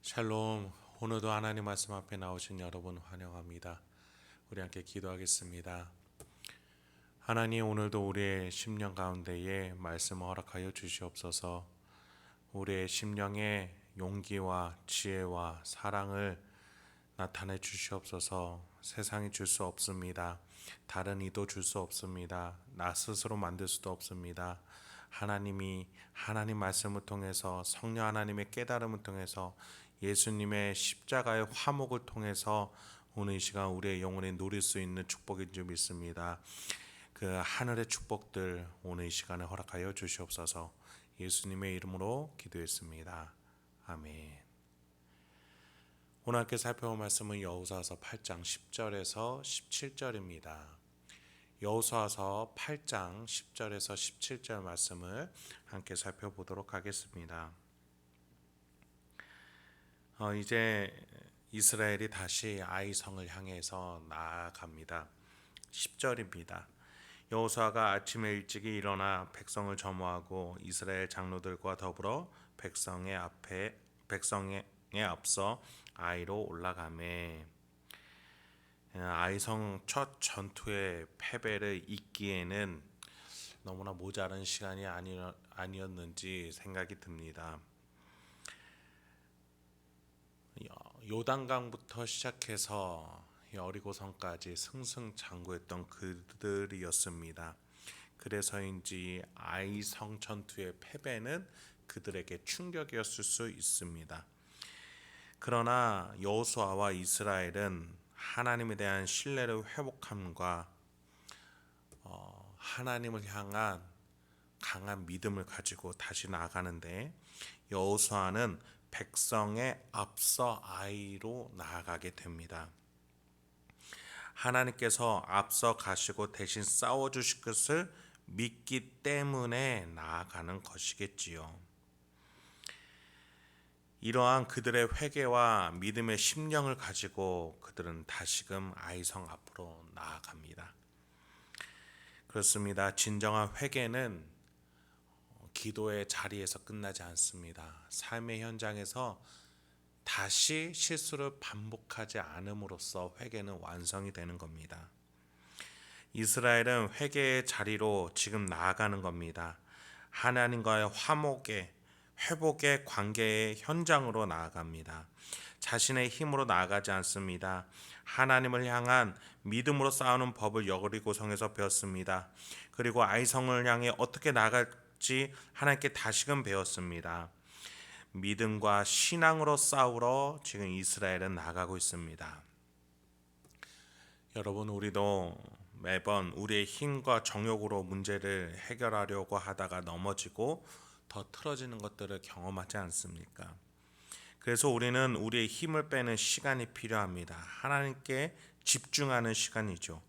샬롬. 오늘도 하나님 말씀 앞에 나오신 여러분 환영합니다. 우리 함께 기도하겠습니다. 하나님, 오늘도 우리의 심령 가운데에 말씀을 허락하여 주시옵소서. 우리의 심령에 용기와 지혜와 사랑을 나타내 주시옵소서. 세상이 줄 수 없습니다. 다른 이도 줄 수 없습니다. 나 스스로 만들 수도 없습니다. 하나님이 하나님 말씀을 통해서, 성령 하나님의 깨달음을 통해서, 예수님의 십자가의 화목을 통해서 오늘 이 시간 우리의 영혼에 누릴 수 있는 축복인 줄 믿습니다. 그 하늘의 축복들 오늘 이 시간에 허락하여 주시옵소서. 예수님의 이름으로 기도했습니다. 아멘. 오늘 함께 살펴볼 말씀은 여호수아서 8장 10절에서 17절입니다. 여호수아서 8장 10절에서 17절 말씀을 함께 살펴보도록 하겠습니다. 이제 이스라엘이 다시 아이성을 향해서 나아갑니다. 10절입니다. 여호수아가 아침에 일찍이 일어나 백성을 점호하고 이스라엘 장로들과 더불어 백성의 앞서 아이로 올라가매. 아이성 첫 전투의 패배를 잊기에는 너무나 모자란 시간이 아니었는지 생각이 듭니다. 요단강부터 시작해서 여리고성까지 승승장구했던 그들이었습니다. 그래서인지 아이성 전투의 패배는 그들에게 충격이었을 수 있습니다. 그러나 여호수아와 이스라엘은 하나님에 대한 신뢰를 회복함과 하나님을 향한 강한 믿음을 가지고 다시 나아가는데, 여호수아는 백성의 앞서 아이로 나아가게 됩니다. 하나님께서 앞서 가시고 대신 싸워주실 것을 믿기 때문에 나아가는 것이겠지요. 이러한 그들의 회개와 믿음의 심령을 가지고 그들은 다시금 아이성 앞으로 나아갑니다. 그렇습니다. 진정한 회개는 기도의 자리에서 끝나지 않습니다. 삶의 현장에서 다시 실수를 반복하지 않음으로써 회개는 완성이 되는 겁니다. 이스라엘은 회개의 자리로 지금 나아가는 겁니다. 하나님과의 화목의 회복의 관계의 현장으로 나아갑니다. 자신의 힘으로 나아가지 않습니다. 하나님을 향한 믿음으로 싸우는 법을 여리고성에서 배웠습니다. 그리고 아이성을 향해 어떻게 나아갈지 하나님께 다시금 배웠습니다. 믿음과 신앙으로 싸우러 지금 이스라엘은 나아가고 있습니다. 여러분, 우리도 매번 우리의 힘과 정욕으로 문제를 해결하려고 하다가 넘어지고 더 틀어지는 것들을 경험하지 않습니까? 그래서 우리는 우리의 힘을 빼는 시간이 필요합니다. 하나님께 집중하는 시간이죠.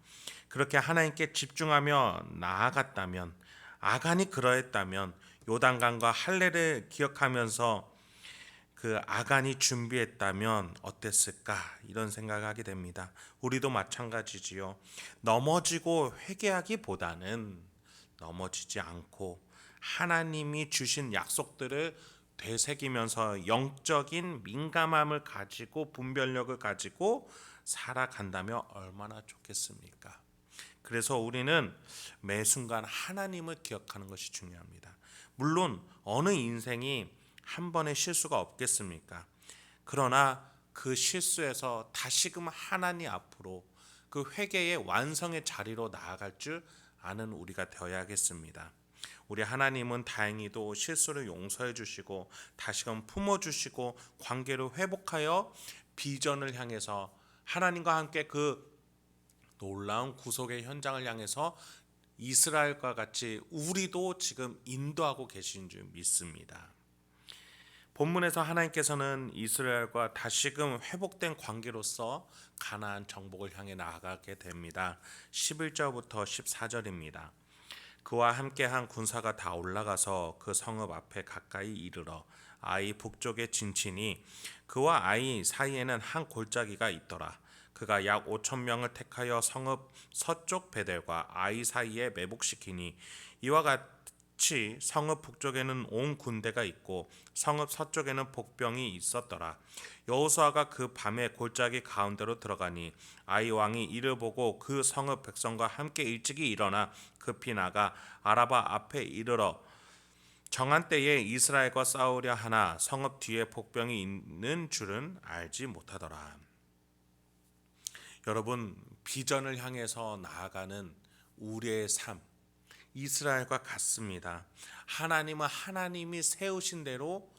그렇게 하나님께 집중하며 나아갔다면, 아간이 그러했다면 요단강과 할례를 기억하면서 그 아간이 준비했다면 어땠을까, 이런 생각을 하게 됩니다. 우리도 마찬가지지요. 넘어지고 회개하기보다는 넘어지지 않고 하나님이 주신 약속들을 되새기면서 영적인 민감함을 가지고 분별력을 가지고 살아간다면 얼마나 좋겠습니까? 그래서 우리는 매 순간 하나님을 기억하는 것이 중요합니다. 물론 어느 인생이 한 번의 실수가 없겠습니까? 그러나 그 실수에서 다시금 하나님 앞으로 그 회개의 완성의 자리로 나아갈 줄 아는 우리가 되어야겠습니다. 우리 하나님은 다행히도 실수를 용서해 주시고 다시금 품어 주시고 관계를 회복하여 비전을 향해서 하나님과 함께 그 놀라운 구속의 현장을 향해서 이스라엘과 같이 우리도 지금 인도하고 계신 줄 믿습니다. 본문에서 하나님께서는 이스라엘과 다시금 회복된 관계로서 가나안 정복을 향해 나아가게 됩니다. 11절부터 14절입니다. 그와 함께한 군사가 다 올라가서 그 성읍 앞에 가까이 이르러 아이 북쪽에 진치니 그와 아이 사이에는 한 골짜기가 있더라. 그가 약 5천 명을 택하여 성읍 서쪽 베델과 아이 사이에 매복시키니 이와 성읍 북쪽에는 온 군대가 있고 성읍 서쪽에는 복병이 있었더라. 여호수아가 그 밤에 골짜기 가운데로 들어가니 아이 왕이 이를 보고 그 성읍 백성과 함께 일찍이 일어나 급히 나가 아라바 앞에 이르러 정한 때에 이스라엘과 싸우려 하나 성읍 뒤에 복병이 있는 줄은 알지 못하더라. 여러분, 비전을 향해서 나아가는 우리의 삶, 이스라엘과 같습니다. 하나님은 하나님이 세우신 대로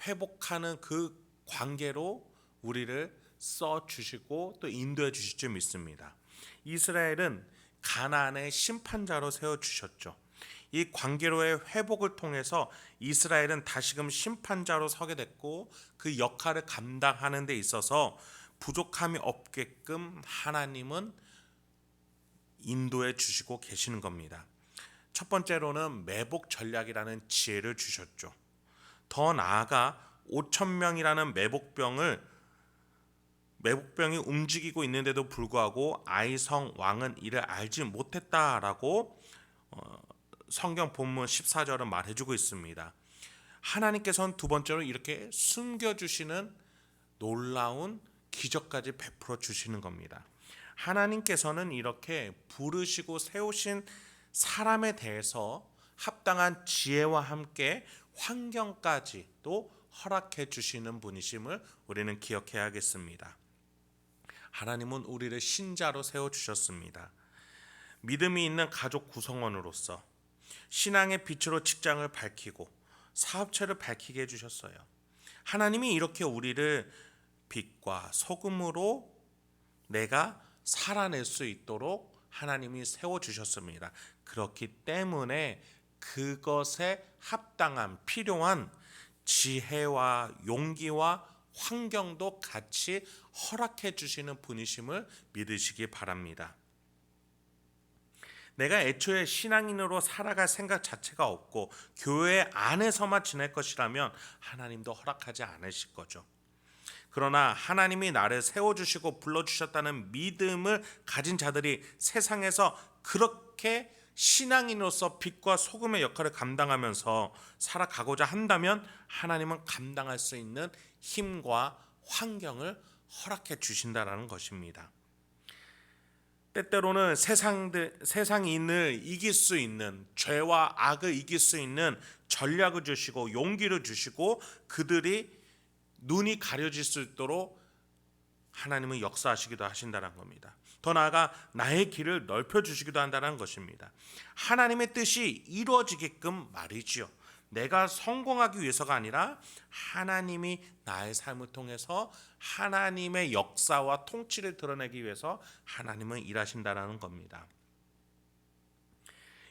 회복하는 그 관계로 우리를 써주시고 또 인도해 주실 줄 믿습니다. 이스라엘은 가나안의 심판자로 세워주셨죠. 이 관계로의 회복을 통해서 이스라엘은 다시금 심판자로 서게 됐고 그 역할을 감당하는 데 있어서 부족함이 없게끔 하나님은 인도해 주시고 계시는 겁니다. 첫 번째로는 매복 전략이라는 지혜를 주셨죠. 더 나아가 5,000명이라는 매복병이 움직이고 있는데도 불구하고 아이성 왕은 이를 알지 못했다라고 성경 본문 14절은 말해주고 있습니다. 하나님께서는 두 번째로 이렇게 숨겨주시는 놀라운 기적까지 베풀어 주시는 겁니다. 하나님께서는 이렇게 부르시고 세우신 사람에 대해서 합당한 지혜와 함께 환경까지 또 허락해 주시는 분이심을 우리는 기억해야겠습니다. 하나님은 우리를 신자로 세워주셨습니다. 믿음이 있는 가족 구성원으로서 신앙의 빛으로 직장을 밝히고 사업체를 밝히게 해주셨어요. 하나님이 이렇게 우리를 빛과 소금으로 내가 살아낼 수 있도록 하나님이 세워주셨습니다. 그렇기 때문에 그것에 합당한 필요한 지혜와 용기와 환경도 같이 허락해 주시는 분이심을 믿으시기 바랍니다. 내가 애초에 신앙인으로 살아갈 생각 자체가 없고 교회 안에서만 지낼 것이라면 하나님도 허락하지 않으실 거죠. 그러나 하나님이 나를 세워주시고 불러주셨다는 믿음을 가진 자들이 세상에서 그렇게 신앙인으로서 빛과 소금의 역할을 감당하면서 살아가고자 한다면 하나님은 감당할 수 있는 힘과 환경을 허락해 주신다라는 것입니다. 때때로는 세상인을 이길 수 있는, 죄와 악을 이길 수 있는 전략을 주시고 용기를 주시고 그들이 눈이 가려질 수 있도록 하나님은 역사하시기도 하신다는 겁니다. 더 나아가 나의 길을 넓혀주시기도 한다는 것입니다. 하나님의 뜻이 이루어지게끔 말이지요. 내가 성공하기 위해서가 아니라 하나님이 나의 삶을 통해서 하나님의 역사와 통치를 드러내기 위해서 하나님은 일하신다는 겁니다.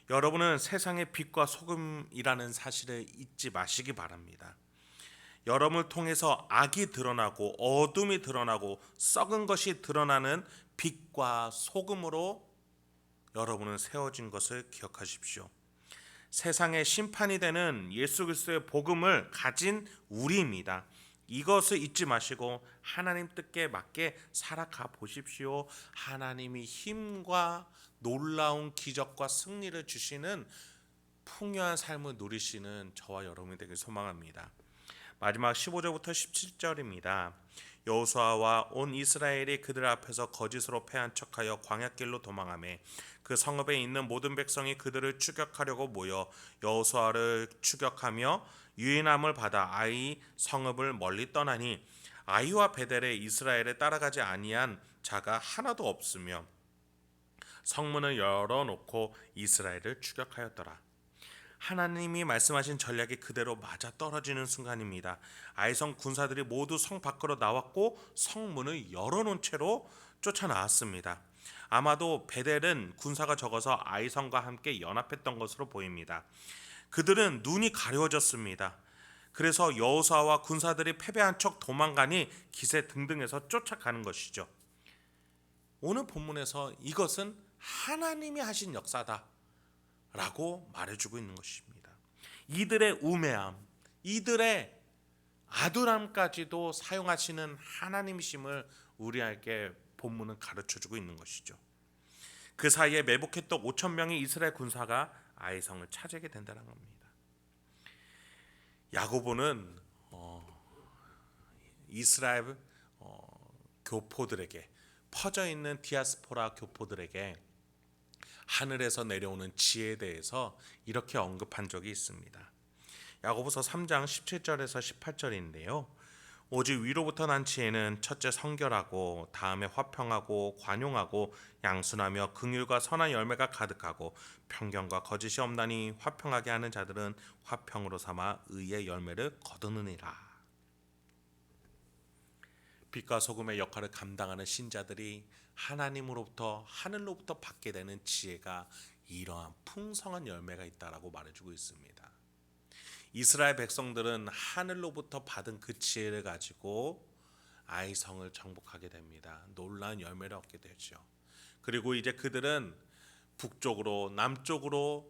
여러분은 세상의 빛과 소금이라는 사실을 잊지 마시기 바랍니다. 여러분을 통해서 악이 드러나고 어둠이 드러나고 썩은 것이 드러나는 빛과 소금으로 여러분은 세워진 것을 기억하십시오. 세상의 심판이 되는 예수 그리스도의 복음을 가진 우리입니다. 이것을 잊지 마시고 하나님 뜻에 맞게 살아가 보십시오. 하나님이 힘과 놀라운 기적과 승리를 주시는 풍요한 삶을 누리시는 저와 여러분이 되길 소망합니다. 마지막 15절부터 17절입니다. 여호수아와 온 이스라엘이 그들 앞에서 거짓으로 패한 척하여 광야길로 도망하매 그 성읍에 있는 모든 백성이 그들을 추격하려고 모여 여호수아를 추격하며 유인함을 받아 아이 성읍을 멀리 떠나니 아이와 베델에 이스라엘에 따라가지 아니한 자가 하나도 없으며 성문을 열어놓고 이스라엘을 추격하였더라. 하나님이 말씀하신 전략이 그대로 맞아 떨어지는 순간입니다. 아이성 군사들이 모두 성 밖으로 나왔고 성문을 열어놓은 채로 쫓아나왔습니다. 아마도 베델은 군사가 적어서 아이성과 함께 연합했던 것으로 보입니다. 그들은 눈이 가려워졌습니다. 그래서 여호수아와 군사들이 패배한 척 도망가니 기세 등등해서 쫓아가는 것이죠. 오늘 본문에서 이것은 하나님이 하신 역사다 라고 말해주고 있는 것입니다. 이들의 우매함, 이들의 아둔함까지도 사용하시는 하나님이심을 우리에게 본문은 가르쳐주고 있는 것이죠. 그 사이에 매복했던 5,000명의 이스라엘 군사가 아이성을 차지하게 된다는 겁니다. 야고보는 이스라엘 교포들에게, 퍼져 있는 디아스포라 교포들에게 하늘에서 내려오는 지혜에 대해서 이렇게 언급한 적이 있습니다. 야고보서 3장 17절에서 18절인데요. 오직 위로부터 난 지혜는 첫째 성결하고 다음에 화평하고 관용하고 양순하며 긍휼과 선한 열매가 가득하고 편견과 거짓이 없나니 화평하게 하는 자들은 화평으로 삼아 의의 열매를 거두느니라. 빛과 소금의 역할을 감당하는 신자들이 하나님으로부터, 하늘로부터 받게 되는 지혜가 이러한 풍성한 열매가 있다라고 말해주고 있습니다. 이스라엘 백성들은 하늘로부터 받은 그 지혜를 가지고 아이성을 정복하게 됩니다. 놀라운 열매를 얻게 되죠. 그리고 이제 그들은 북쪽으로 남쪽으로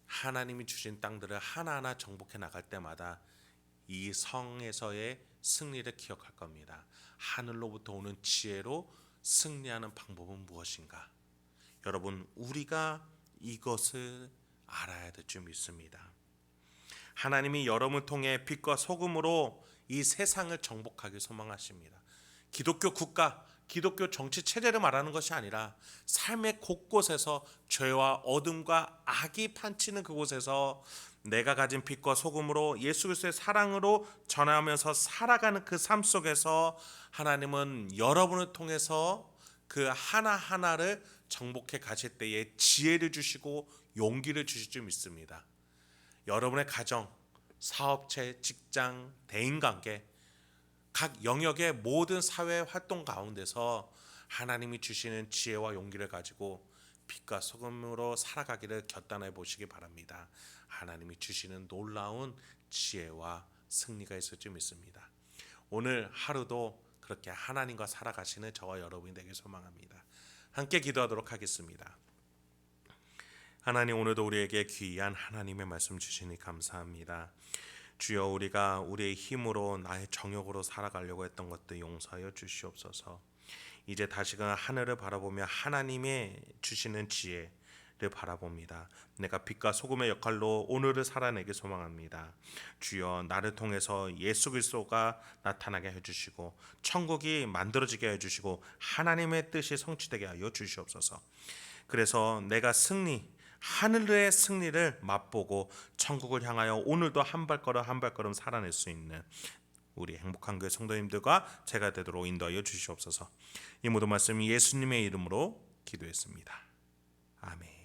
하나님이 주신 땅들을 하나하나 정복해 나갈 때마다 이 성에서의 승리를 기억할 겁니다. 하늘로부터 오는 지혜로 승리하는 방법은 무엇인가? 여러분, 우리가 이것을 알아야 될 줄 믿습니다. 하나님이 여러분을 통해 빛과 소금으로 이 세상을 정복하길 소망하십니다. 기독교 국가, 기독교 정치 체제를 말하는 것이 아니라 삶의 곳곳에서 죄와 어둠과 악이 판치는 그곳에서 내가 가진 빛과 소금으로 예수 그리스도의 사랑으로 전하면서 살아가는 그 삶 속에서 하나님은 여러분을 통해서 그 하나하나를 정복해 가실 때에 지혜를 주시고 용기를 주실 줄 믿습니다. 여러분의 가정, 사업체, 직장, 대인관계, 각 영역의 모든 사회 활동 가운데서 하나님이 주시는 지혜와 용기를 가지고 빛과 소금으로 살아가기를 결단해 보시기 바랍니다. 하나님이 주시는 놀라운 지혜와 승리가 있을 줄 믿습니다. 오늘 하루도 그렇게 하나님과 살아가시는 저와 여러분이 되길 소망합니다. 함께 기도하도록 하겠습니다. 하나님, 오늘도 우리에게 귀한 하나님의 말씀 주시니 감사합니다. 주여, 우리가 우리의 힘으로 나의 정욕으로 살아가려고 했던 것들 용서하여 주시옵소서. 이제 다시금 하늘을 바라보며 하나님의 주시는 지혜를 바라봅니다. 내가 빛과 소금의 역할로 오늘을 살아내길 소망합니다. 주여, 나를 통해서 예수 그리스도가 나타나게 해주시고 천국이 만들어지게 해주시고 하나님의 뜻이 성취되게 하여 주시옵소서. 그래서 내가 하늘의 승리를 맛보고 천국을 향하여 오늘도 한 발걸음 살아낼 수 있는 우리 행복한 교회 성도님들과 제가 되도록 인도하여 주시옵소서. 이 모든 말씀 예수님의 이름으로 기도했습니다. 아멘.